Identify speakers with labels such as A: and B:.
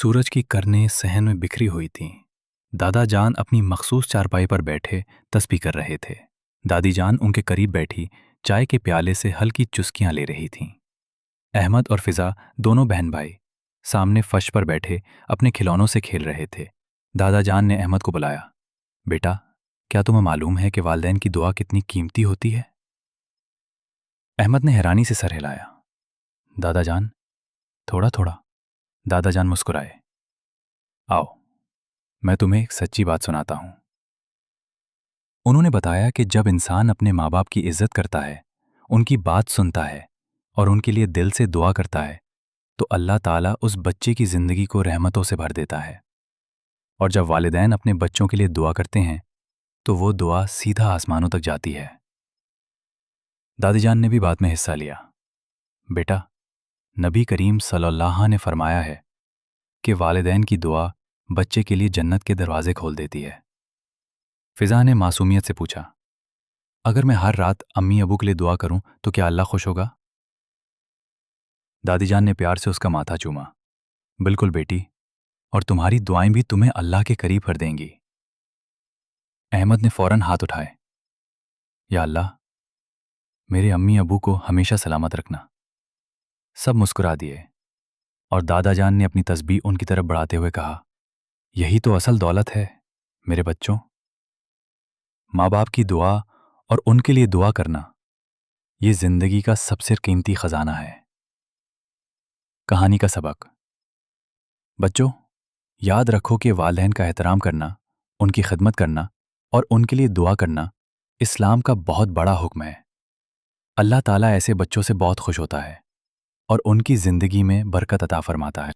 A: सूरज की करनें सहन में बिखरी हुई थीं। दादा जान अपनी मखसूस चारपाई पर बैठे तस्बीह कर रहे थे। दादी जान उनके करीब बैठी चाय के प्याले से हल्की चुस्कियां ले रही थीं। अहमद और फिजा दोनों बहन भाई सामने फर्श पर बैठे अपने खिलौनों से खेल रहे थे। दादा जान ने अहमद को बुलाया। बेटा, क्या तुम्हें मालूम है कि वालिदैन की दुआ कितनी कीमती होती है? अहमद ने हैरानी से सर हिलाया। दादा जान, थोड़ा थोड़ा। दादा जान मुस्कुराए। आओ, मैं तुम्हें एक सच्ची बात सुनाता हूं। उन्होंने बताया कि जब इंसान अपने माँ बाप की इज्जत करता है, उनकी बात सुनता है और उनके लिए दिल से दुआ करता है, तो अल्लाह ताला उस बच्चे की जिंदगी को रहमतों से भर देता है। और जब वालिदैन अपने बच्चों के लिए दुआ करते हैं, तो वो दुआ सीधा आसमानों तक जाती है। दादी जान ने भी बात में हिस्सा लिया। बेटा, नबी करीम सल्लल्लाहु ने फरमाया है कि वालिदैन की दुआ बच्चे के लिए जन्नत के दरवाजे खोल देती है। फिजा ने मासूमियत से पूछा, अगर मैं हर रात अम्मी अबू के लिए दुआ करूं तो क्या अल्लाह खुश होगा? दादी जान ने प्यार से उसका माथा चूमा। बिल्कुल बेटी, और तुम्हारी दुआएं भी तुम्हें अल्लाह के करीब कर देंगी। अहमद ने फौरन हाथ उठाए। या अल्लाह, मेरे अम्मी अबू को हमेशा सलामत रखना। सब मुस्कुरा दिए और दादा जान ने अपनी तस्बीह उनकी तरफ बढ़ाते हुए कहा, यही तो असल दौलत है मेरे बच्चों। माँ बाप की दुआ और उनके लिए दुआ करना, ये जिंदगी का सबसे कीमती खजाना है। कहानी का सबक। बच्चों, याद रखो कि वालिदैन का एहतराम करना, उनकी खिदमत करना और उनके लिए दुआ करना इस्लाम का बहुत बड़ा हुक्म है। अल्लाह ताला ऐसे बच्चों से बहुत खुश होता है और उनकी जिंदगी में बरकत अता फरमाता है।